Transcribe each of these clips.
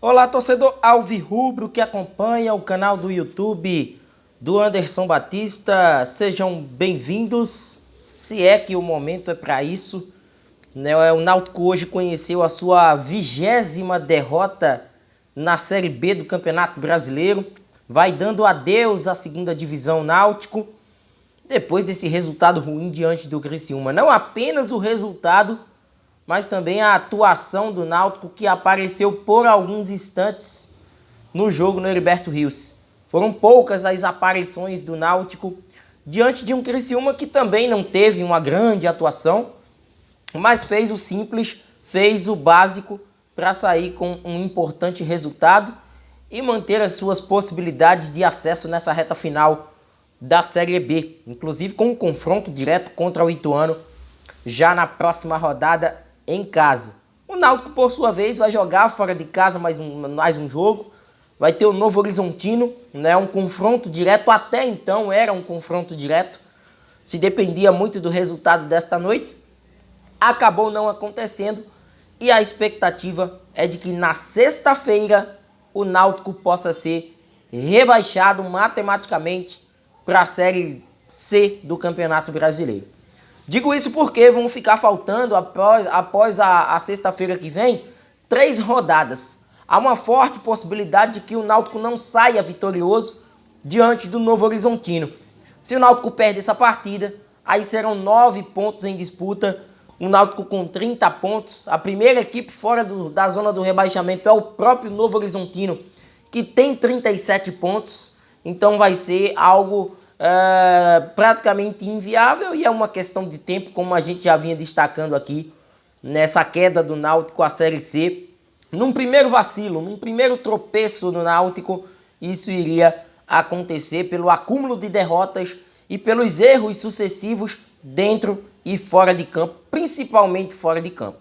Olá, torcedor alvirrubro que acompanha o canal do YouTube do Anderson Batista. Sejam bem-vindos, se é que o momento é para isso. O Náutico hoje conheceu a sua 20ª derrota na Série B do Campeonato Brasileiro. Vai dando adeus à segunda divisão Náutico, depois desse resultado ruim diante do Criciúma. Não apenas o resultado, mas também a atuação do Náutico, que apareceu por alguns instantes no jogo no Heriberto Rios. Foram poucas as aparições do Náutico diante de um Criciúma que também não teve uma grande atuação, mas fez o simples, fez o básico para sair com um importante resultado e manter as suas possibilidades de acesso nessa reta final da Série B, inclusive com um confronto direto contra o Ituano já na próxima rodada em casa. O Náutico, por sua vez, vai jogar fora de casa mais um jogo. Vai ter o Novo Horizontino, um confronto direto. Até então era um confronto direto. Se dependia muito do resultado desta noite. Acabou não acontecendo. E a expectativa é de que na sexta-feira o Náutico possa ser rebaixado matematicamente para a Série C do Campeonato Brasileiro. Digo isso porque vão ficar faltando, após a sexta-feira que vem, 3 rodadas. Há uma forte possibilidade de que o Náutico não saia vitorioso diante do Novo Horizontino. Se o Náutico perde essa partida, aí serão 9 pontos em disputa. O Náutico com 30 pontos. A primeira equipe fora da zona do rebaixamento é o próprio Novo Horizontino, que tem 37 pontos. Então vai ser algo praticamente inviável e é uma questão de tempo, como a gente já vinha destacando aqui nessa queda do Náutico à Série C. Num primeiro vacilo, num primeiro tropeço do Náutico, isso iria acontecer pelo acúmulo de derrotas e pelos erros sucessivos dentro e fora de campo, principalmente fora de campo.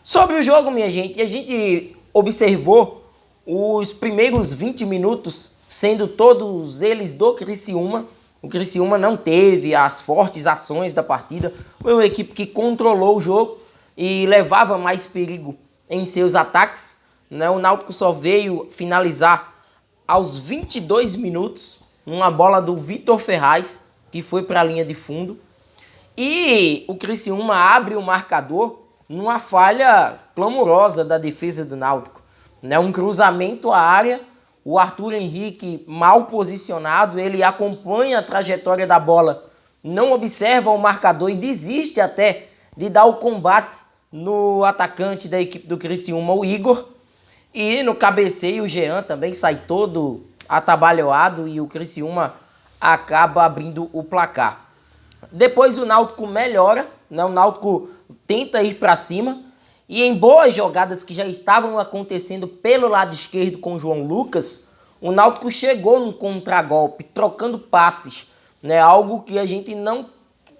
Sobre o jogo, minha gente, a gente observou os primeiros 20 minutos sendo todos eles do Criciúma. O Criciúma não teve as fortes ações da partida. Foi uma equipe que controlou o jogo e levava mais perigo em seus ataques. O Náutico só veio finalizar aos 22 minutos, uma bola do Vitor Ferraz, que foi para a linha de fundo. E o Criciúma abre o marcador numa falha clamorosa da defesa do Náutico. Um cruzamento à área. O Arthur Henrique, mal posicionado, ele acompanha a trajetória da bola, não observa o marcador e desiste até de dar o combate no atacante da equipe do Criciúma, o Igor. E no cabeceio o Jean também sai todo atabalhoado e o Criciúma acaba abrindo o placar. Depois o Náutico melhora, o Náutico tenta ir para cima. E em boas jogadas que já estavam acontecendo pelo lado esquerdo com o João Lucas, o Náutico chegou num contragolpe, trocando passes. Algo que a gente não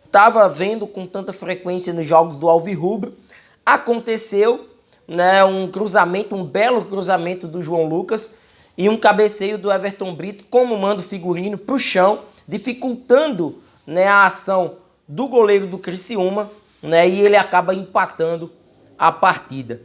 estava vendo com tanta frequência nos jogos do alvirrubro. Aconteceu um cruzamento, um belo cruzamento do João Lucas e um cabeceio do Everton Brito como manda o figurino para o chão, dificultando a ação do goleiro do Criciúma, e ele acaba empatando a partida.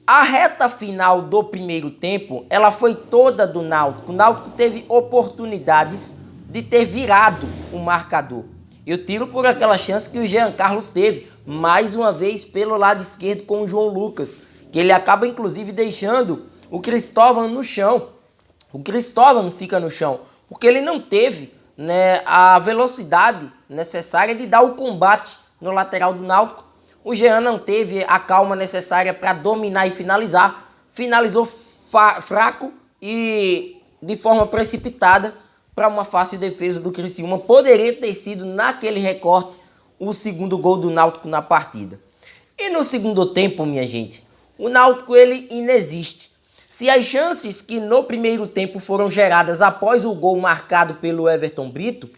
A reta final do primeiro tempo, ela foi toda do Náutico. O Náutico teve oportunidades de ter virado o marcador. Eu tiro por aquela chance que o Jean Carlos teve, mais uma vez pelo lado esquerdo com o João Lucas, que ele acaba inclusive deixando o Cristóvão no chão. O Cristóvão fica no chão, porque ele não teve a velocidade necessária de dar o combate no lateral do Náutico. O Jean não teve a calma necessária para dominar e finalizar. Finalizou fraco e de forma precipitada para uma fácil defesa do Criciúma. Poderia ter sido, naquele recorte, o segundo gol do Náutico na partida. E no segundo tempo, minha gente, o Náutico ele inexiste. Se as chances que no primeiro tempo foram geradas após o gol marcado pelo Everton Brito,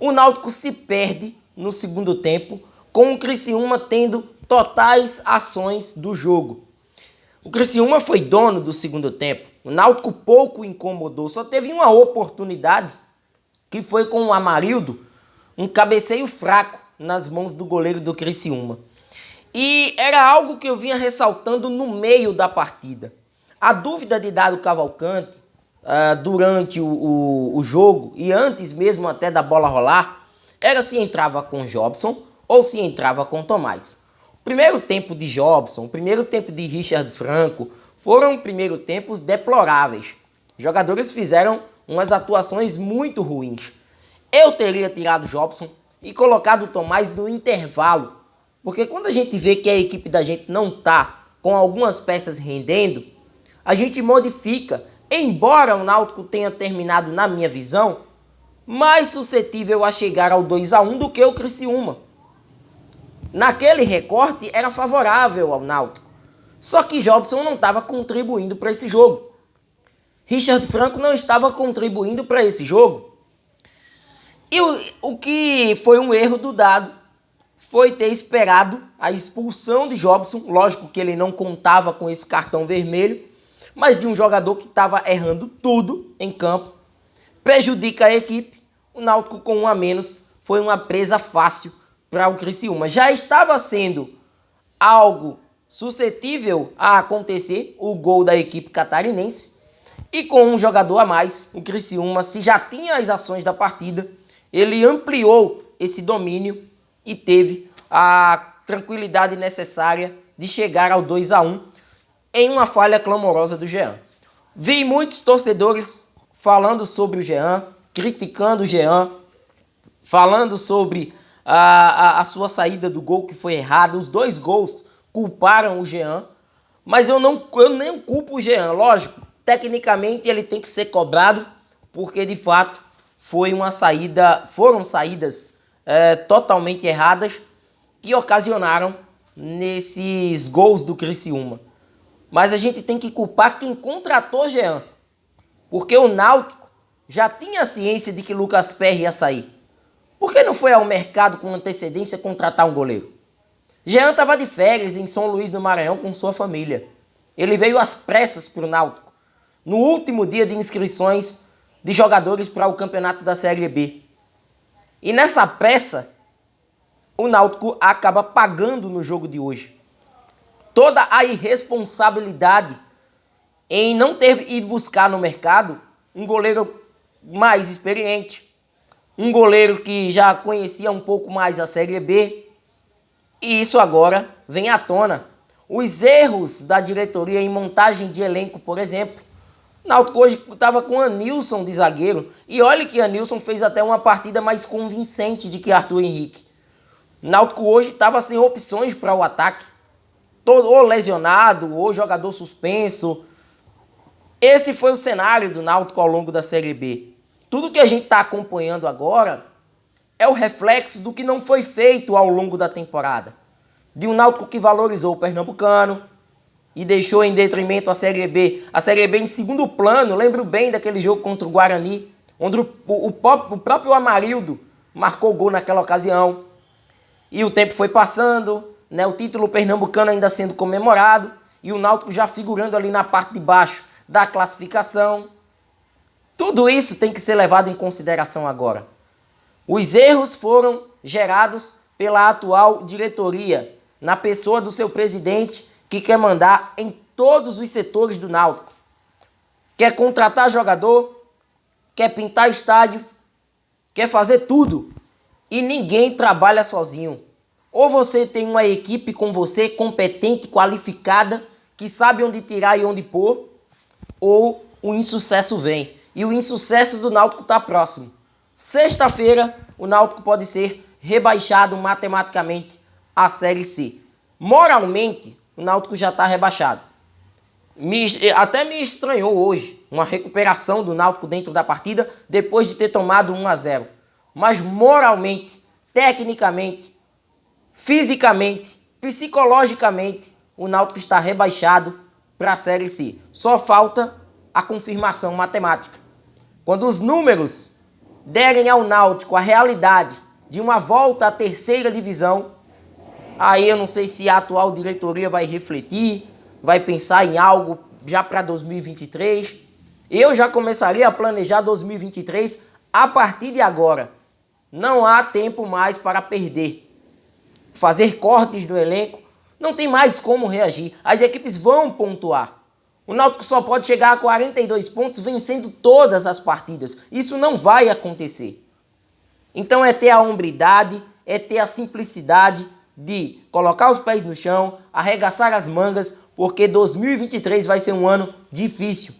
o Náutico se perde no segundo tempo, com o Criciúma tendo totais ações do jogo. O Criciúma foi dono do segundo tempo. O Náutico pouco incomodou. Só teve uma oportunidade, que foi com o Amarildo, um cabeceio fraco nas mãos do goleiro do Criciúma. E era algo que eu vinha ressaltando no meio da partida. A dúvida de Dado Cavalcante durante o jogo e antes mesmo até da bola rolar era se entrava com Jobson ou se entrava com Tomás. O primeiro tempo de Jobson, o primeiro tempo de Richard Franco foram primeiro tempos deploráveis. Os jogadores fizeram umas atuações muito ruins. Eu teria tirado Jobson e colocado o Tomás no intervalo, porque quando a gente vê que a equipe da gente não está com algumas peças rendendo, a gente modifica. Embora o Náutico tenha terminado, na minha visão, mais suscetível a chegar ao 2-1 do que o Criciúma. Naquele recorte era favorável ao Náutico. Só que Jobson não estava contribuindo para esse jogo. Richard Franco não estava contribuindo para esse jogo. E o que foi um erro do Dado foi ter esperado a expulsão de Jobson. Lógico que ele não contava com esse cartão vermelho, mas de um jogador que estava errando tudo em campo. Prejudica a equipe. O Náutico com 1 a menos foi uma presa fácil para o Criciúma. Já estava sendo algo suscetível a acontecer o gol da equipe catarinense. E com um jogador a mais, o Criciúma, se já tinha as ações da partida, ele ampliou esse domínio e teve a tranquilidade necessária de chegar ao 2-1 em uma falha clamorosa do Jean. Vi muitos torcedores falando sobre o Jean, criticando o Jean, falando sobre a sua saída do gol que foi errada. Os 2 gols culparam o Jean, mas eu nem culpo o Jean. Lógico, tecnicamente ele tem que ser cobrado, porque de fato foram saídas totalmente erradas que ocasionaram nesses gols do Criciúma. Mas a gente tem que culpar quem contratou Jean, porque o Náutico já tinha ciência de que Lucas Perry ia sair. Por que não foi ao mercado com antecedência contratar um goleiro? Jean estava de férias em São Luís do Maranhão com sua família. Ele veio às pressas para o Náutico, no último dia de inscrições de jogadores para o campeonato da Série B. E nessa pressa, o Náutico acaba pagando no jogo de hoje. Toda a irresponsabilidade em não ter ido buscar no mercado um goleiro mais experiente, um goleiro que já conhecia um pouco mais a Série B, e isso agora vem à tona. Os erros da diretoria em montagem de elenco, por exemplo. O Náutico hoje estava com Anilson de zagueiro, e olha que Anilson fez até uma partida mais convincente de que Arthur Henrique. O Náutico hoje estava sem opções para o ataque, ou lesionado, ou jogador suspenso. Esse foi o cenário do Náutico ao longo da Série B. Tudo que a gente está acompanhando agora é o reflexo do que não foi feito ao longo da temporada. De um Náutico que valorizou o Pernambucano e deixou em detrimento a Série B. A Série B em segundo plano. Lembro bem daquele jogo contra o Guarani, onde o próprio Amarildo marcou gol naquela ocasião. E o tempo foi passando, né? O título pernambucano ainda sendo comemorado e o Náutico já figurando ali na parte de baixo da classificação. Tudo isso tem que ser levado em consideração agora. Os erros foram gerados pela atual diretoria, na pessoa do seu presidente, que quer mandar em todos os setores do Náutico. Quer contratar jogador, quer pintar estádio, quer fazer tudo. E ninguém trabalha sozinho. Ou você tem uma equipe com você competente, qualificada, que sabe onde tirar e onde pôr, ou o insucesso vem. E o insucesso do Náutico está próximo. Sexta-feira, o Náutico pode ser rebaixado matematicamente à Série C. Moralmente, o Náutico já está rebaixado. Até me estranhou hoje uma recuperação do Náutico dentro da partida, depois de ter tomado 1-0. Mas moralmente, tecnicamente, fisicamente, psicologicamente, o Náutico está rebaixado para a Série C. Só falta a confirmação matemática. Quando os números derem ao Náutico a realidade de uma volta à terceira divisão, aí eu não sei se a atual diretoria vai refletir, vai pensar em algo já para 2023. Eu já começaria a planejar 2023 a partir de agora. Não há tempo mais para perder. Fazer cortes no elenco, não tem mais como reagir. As equipes vão pontuar. O Náutico só pode chegar a 42 pontos vencendo todas as partidas. Isso não vai acontecer. Então é ter a hombridade, é ter a simplicidade de colocar os pés no chão, arregaçar as mangas, porque 2023 vai ser um ano difícil,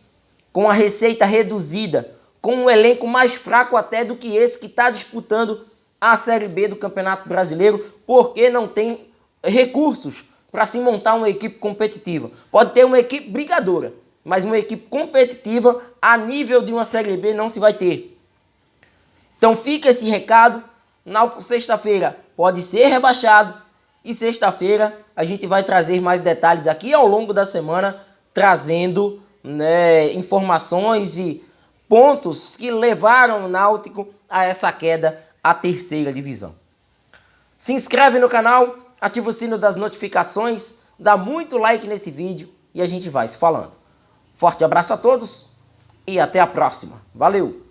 com a receita reduzida, com um elenco mais fraco até do que esse que está disputando a Série B do Campeonato Brasileiro, porque não tem recursos para se montar uma equipe competitiva. Pode ter uma equipe brigadora, mas uma equipe competitiva a nível de uma Série B não se vai ter. Então fica esse recado. Náutico sexta-feira pode ser rebaixado e sexta-feira a gente vai trazer mais detalhes aqui ao longo da semana, trazendo, né, informações e pontos que levaram o Náutico a essa queda à terceira divisão. Se inscreve no canal, ativa o sino das notificações, dá muito like nesse vídeo e a gente vai se falando. Forte abraço a todos e até a próxima. Valeu!